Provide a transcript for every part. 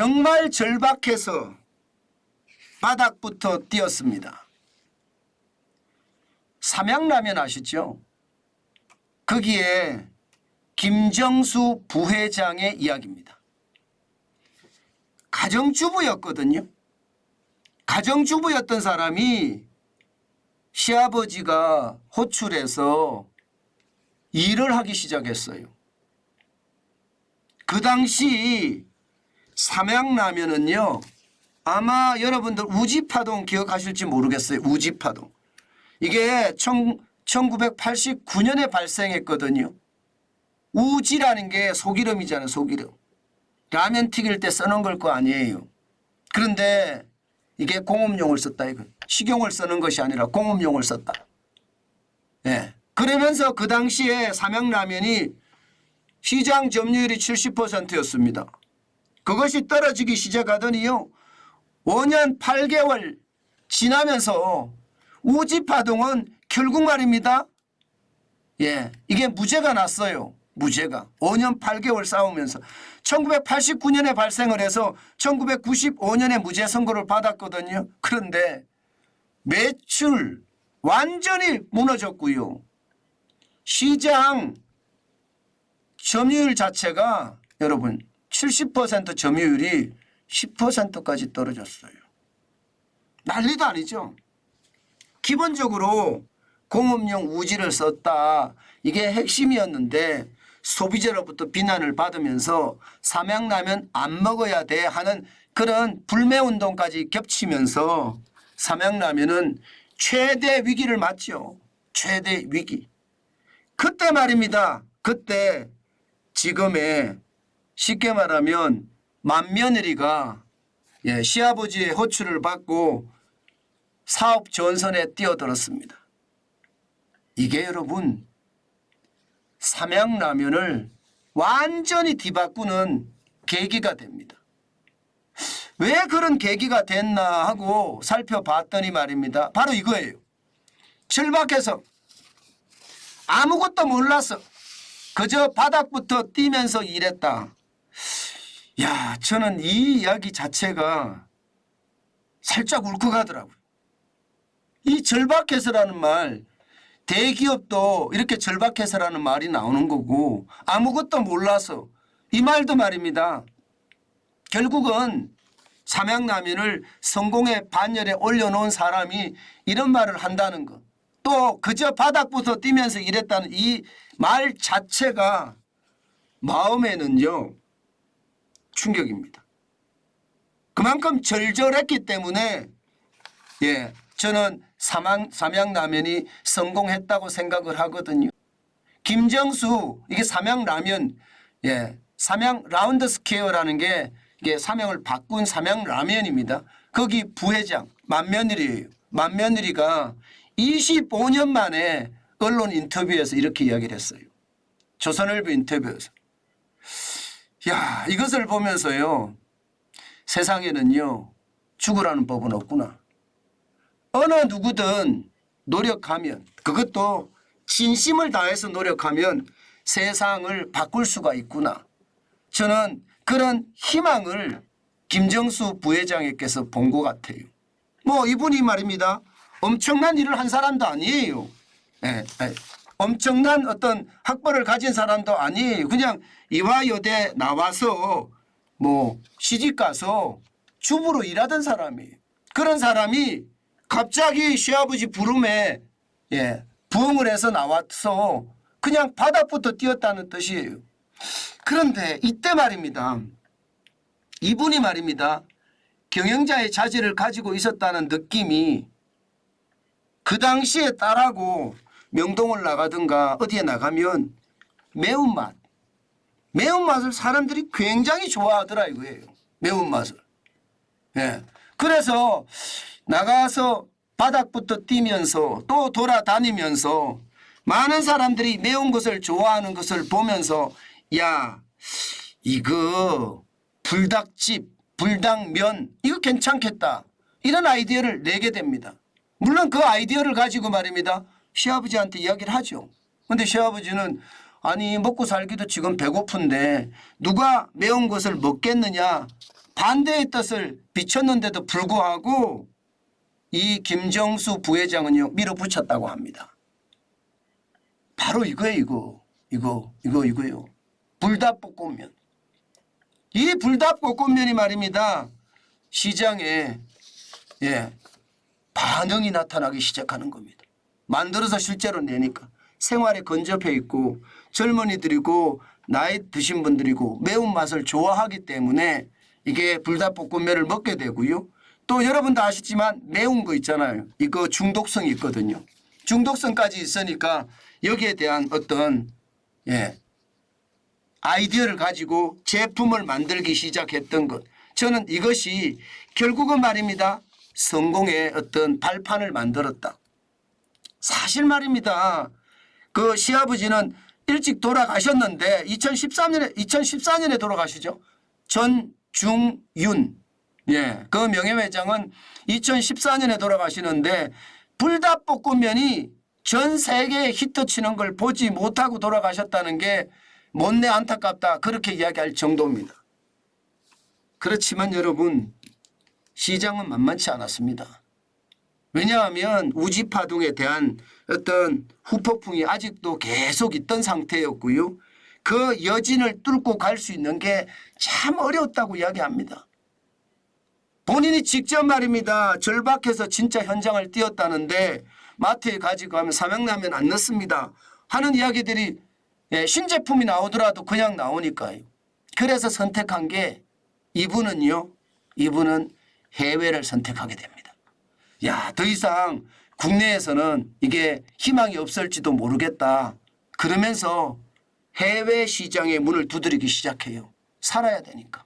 정말 절박해서 바닥부터 뛰었습니다. 삼양라면 아시죠? 거기에 김정수 부회장의 이야기입니다. 가정주부였거든요. 가정주부였던 사람이 시아버지가 호출해서 일을 하기 시작했어요. 그 당시 삼양라면은요, 아마 여러분들 우지파동 기억하실지 모르겠어요. 우지파동. 이게 1989년에 발생했거든요. 우지라는 게 소기름이잖아요. 소기름. 라면 튀길 때 써는 걸 거 아니에요. 그런데 이게 공업용을 썼다. 이거. 식용을 쓰는 것이 아니라 공업용을 썼다. 예. 그러면서 그 당시에 삼양라면이 시장 점유율이 70%였습니다. 그것이 떨어지기 시작하더니요, 5년 8개월 지나면서 우지파동은 결국 말입니다. 예, 이게 무죄가 났어요. 무죄가. 5년 8개월 싸우면서 1989년에 발생을 해서 1995년에 무죄 선고를 받았거든요. 그런데 매출 완전히 무너졌고요. 시장 점유율 자체가 여러분 70% 점유율이 10%까지 떨어졌어요. 난리도 아니죠. 기본적으로 공업용 우지를 썼다. 이게 핵심이었는데 소비자로부터 비난을 받으면서 삼양라면 안 먹어야 돼 하는 그런 불매운동까지 겹치면서 삼양라면은 최대 위기를 맞죠. 최대 위기. 그때 말입니다. 그때 지금의 쉽게 말하면 맏며느리가 시아버지의 호출을 받고 사업 전선에 뛰어들었습니다. 이게 여러분 삼양라면을 완전히 뒤바꾸는 계기가 됩니다. 왜 그런 계기가 됐나 하고 살펴봤더니 말입니다. 바로 이거예요. 절박해서 아무것도 몰라서 그저 바닥부터 뛰면서 일했다. 야, 저는 이 이야기 자체가 살짝 울컥하더라고요. 이 절박해서라는 말, 대기업도 이렇게 절박해서라는 말이 나오는 거고 아무것도 몰라서 이 말도 말입니다. 결국은 삼양라면을 성공의 반열에 올려놓은 사람이 이런 말을 한다는 것. 또 그저 바닥부터 뛰면서 일했다는 이 말 자체가 마음에는요 충격입니다. 그만큼 절절했기 때문에 저는 삼양라면이 성공했다고 생각을 하거든요. 김정수 이게 삼양라면 삼양 라운드 스퀘어라는 게 이게 사명을 바꾼 삼양라면입니다. 거기 부회장 맏며느리예요. 맏며느리가 25년 만에 언론 인터뷰에서 이렇게 이야기를 했어요. 조선일보 인터뷰에서. 야, 이것을 보면서요. 세상에는요. 죽으라는 법은 없구나. 어느 누구든 노력하면 그것도 진심을 다해서 노력하면 세상을 바꿀 수가 있구나. 저는 그런 희망을 김정수 부회장님께서 본 것 같아요. 뭐 이분이 말입니다. 엄청난 일을 한 사람도 아니에요. 엄청난 어떤 학벌을 가진 사람도 아니에요. 그냥 이화여대 나와서 뭐 시집가서 주부로 일하던 사람이에요. 그런 사람이 갑자기 시아버지 부름에 부응을 해서 나와서 그냥 바닥부터 뛰었다는 뜻이에요. 그런데 이때 말입니다. 이분이 말입니다. 경영자의 자질을 가지고 있었다는 느낌이 그 당시에 딸하고 명동을 나가든가 어디에 나가면 매운맛. 매운맛을 사람들이 굉장히 좋아하더라 이거예요. 매운맛을. 그래서 나가서 바닥부터 뛰면서 또 돌아다니면서 많은 사람들이 매운 것을 좋아하는 것을 보면서 야, 이거 불닭집, 불닭면 이거 괜찮겠다. 이런 아이디어를 내게 됩니다. 물론 그 아이디어를 가지고 말입니다. 시아버지한테 이야기를 하죠. 그런데 시아버지는 아니 먹고 살기도 지금 배고픈데 누가 매운 것을 먹겠느냐. 반대의 뜻을 비췄는데도 불구하고 이 김정수 부회장은요 밀어붙였다고 합니다. 바로 이거예요. 이거요. 불닭볶음면. 이 불닭볶음면이 말입니다. 시장에 반응이 나타나기 시작하는 겁니다. 만들어서 실제로 내니까 생활에 근접해 있고 젊은이들이고 나이 드신 분들이고 매운맛을 좋아하기 때문에 이게 불닭볶음면을 먹게 되고요. 또 여러분도 아시지만 매운 거 있잖아요. 이거 중독성이 있거든요. 중독성까지 있으니까 여기에 대한 어떤 아이디어를 가지고 제품을 만들기 시작했던 것. 저는 이것이 결국은 말입니다. 성공의 어떤 발판을 만들었다. 사실 말입니다. 그 시아버지는 일찍 돌아가셨는데 2014년에 돌아가시죠. 전중윤. 그 명예회장은 2014년에 돌아가시는데 불닭볶음면이 전 세계에 히트치는 걸 보지 못하고 돌아가셨다는 게 못내 안타깝다. 그렇게 이야기할 정도입니다. 그렇지만 여러분 시장은 만만치 않았습니다. 왜냐하면 우지파동에 대한 어떤 후폭풍이 아직도 계속 있던 상태였고요. 그 여진을 뚫고 갈 수 있는 게 참 어려웠다고 이야기합니다. 본인이 직접 말입니다. 절박해서 진짜 현장을 뛰었다는데 마트에 가지고 가면 삼양라면 안 넣습니다 하는 이야기들이 신제품이 나오더라도 그냥 나오니까요. 그래서 선택한 게 이분은 해외를 선택하게 됩니다. 더 이상 국내에서는 이게 희망이 없을지도 모르겠다. 그러면서 해외 시장의 문을 두드리기 시작해요. 살아야 되니까.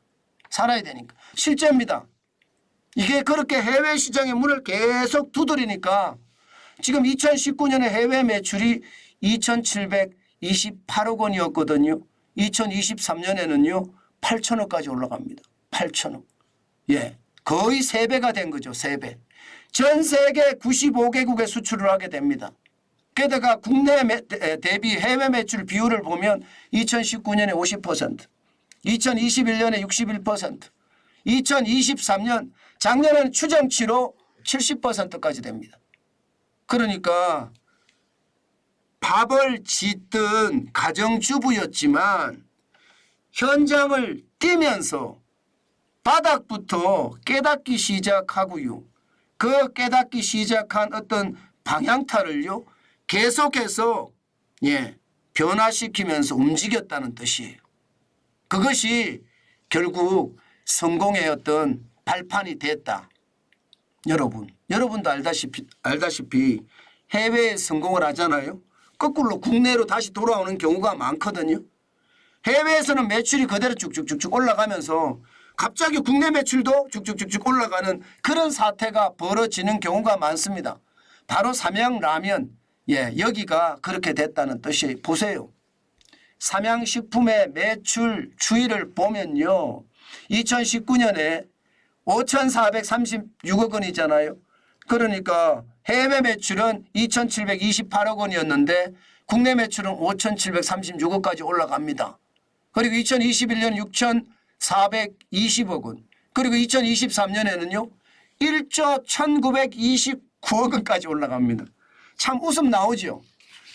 실제입니다. 이게 그렇게 해외 시장의 문을 계속 두드리니까 지금 2019년에 해외 매출이 2,728억 원이었거든요. 2023년에는요 8천억까지 올라갑니다. 8천억. 거의 3배가 된 거죠. 3배. 전 세계 95개국에 수출을 하게 됩니다. 게다가 국내 대비 해외 매출 비율을 보면 2019년에 50%, 2021년에 61%, 2023년 작년에는 추정치로 70%까지 됩니다. 그러니까 밥을 짓던 가정주부였지만 현장을 뛰면서 바닥부터 깨닫기 시작하고요. 그 깨닫기 시작한 어떤 방향타를요. 계속해서 변화시키면서 움직였다는 뜻이에요. 그것이 결국 성공의 어떤 발판이 됐다. 여러분도 알다시피 해외에 성공을 하잖아요. 거꾸로 국내로 다시 돌아오는 경우가 많거든요. 해외에서는 매출이 그대로 쭉쭉쭉쭉 올라가면서 갑자기 국내 매출도 쭉쭉쭉쭉 올라가는 그런 사태가 벌어지는 경우가 많습니다. 바로 삼양라면 여기가 그렇게 됐다는 뜻이에요. 보세요. 삼양식품의 매출 추이를 보면요. 2019년에 5,436억 원이잖아요. 그러니까 해외 매출은 2,728억 원이었는데 국내 매출은 5,736억까지 올라갑니다. 그리고 2021년 6,420억 원. 그리고 2023년에는요. 1조 1,929억 원까지 올라갑니다. 참 웃음 나오죠.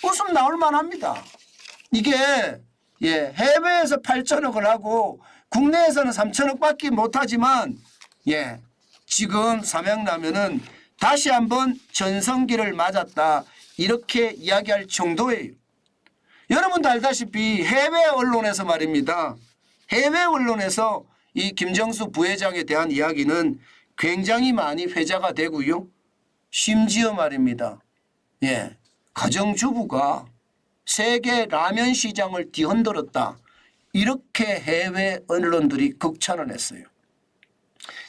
웃음 나올 만합니다. 이게 해외에서 8천억을 하고 국내에서는 3천억밖에 못하지만 지금 삼양라면은 다시 한번 전성기를 맞았다. 이렇게 이야기할 정도예요. 여러분도 알다시피 해외 언론에서 말입니다. 해외 언론에서 이 김정수 부회장에 대한 이야기는 굉장히 많이 회자가 되고요. 심지어 말입니다. 가정주부가 세계 라면 시장을 뒤흔들었다. 이렇게 해외 언론들이 극찬을 했어요.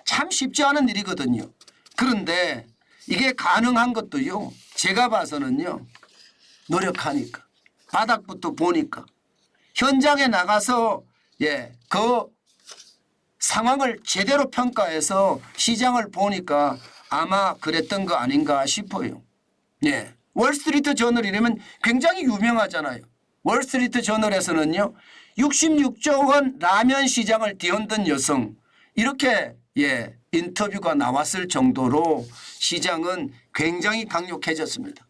참 쉽지 않은 일이거든요. 그런데 이게 가능한 것도요. 제가 봐서는요. 노력하니까. 바닥부터 보니까. 현장에 나가서 그 상황을 제대로 평가해서 시장을 보니까 아마 그랬던 거 아닌가 싶어요. 월스트리트 저널 이러면 굉장히 유명하잖아요. 월스트리트 저널에서는요. 66조 원 라면 시장을 뒤흔든 여성, 이렇게 인터뷰가 나왔을 정도로 시장은 굉장히 강력해졌습니다.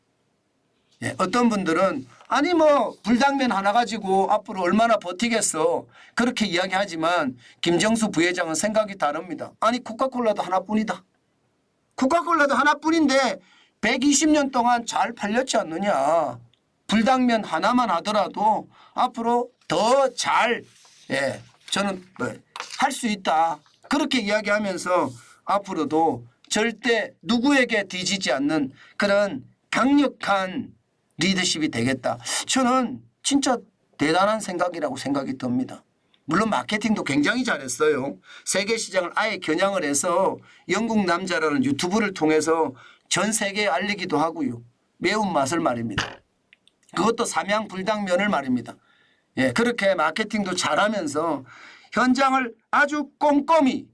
어떤 분들은 아니 뭐 불당면 하나 가지고 앞으로 얼마나 버티겠어 그렇게 이야기하지만 김정수 부회장은 생각이 다릅니다. 아니 코카콜라도 하나뿐이다. 코카콜라도 하나뿐인데 120년 동안 잘 팔렸지 않느냐. 불당면 하나만 하더라도 앞으로 더 잘 저는 할 수 있다. 그렇게 이야기하면서 앞으로도 절대 누구에게 뒤지지 않는 그런 강력한 리더십이 되겠다. 저는 진짜 대단한 생각이라고 생각이 듭니다. 물론 마케팅도 굉장히 잘했어요. 세계 시장을 아예 겨냥을 해서 영국 남자라는 유튜브를 통해서 전 세계에 알리기도 하고요. 매운맛을 말입니다. 그것도 삼양불당면을 말입니다. 그렇게 마케팅도 잘하면서 현장을 아주 꼼꼼히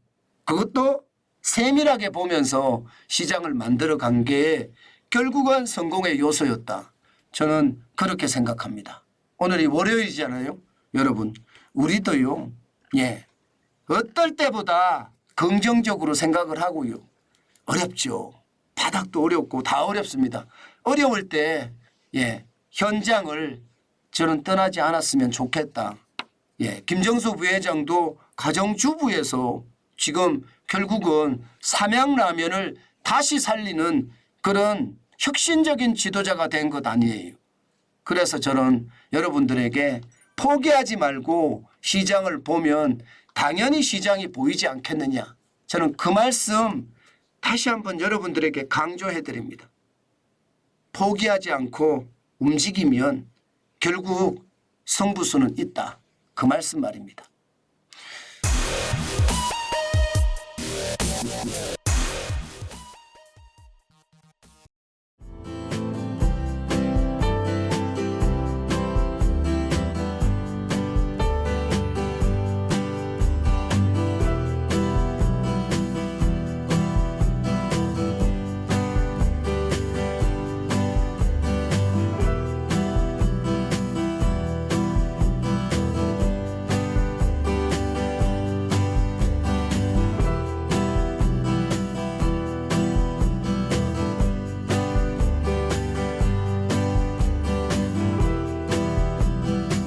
그것도 세밀하게 보면서 시장을 만들어간 게 결국은 성공의 요소였다. 저는 그렇게 생각합니다. 오늘이 월요일이잖아요. 여러분 우리도요. 어떨 때보다 긍정적으로 생각을 하고요. 어렵죠. 바닥도 어렵고 다 어렵습니다. 어려울 때 현장을 저는 떠나지 않았으면 좋겠다. 김정수 부회장도 가정주부에서 지금 결국은 삼양라면을 다시 살리는 그런 혁신적인 지도자가 된 것 아니에요. 그래서 저는 여러분들에게 포기하지 말고 시장을 보면 당연히 시장이 보이지 않겠느냐. 저는 그 말씀 다시 한번 여러분들에게 강조해 드립니다. 포기하지 않고 움직이면 결국 승부수는 있다. 그 말씀 말입니다.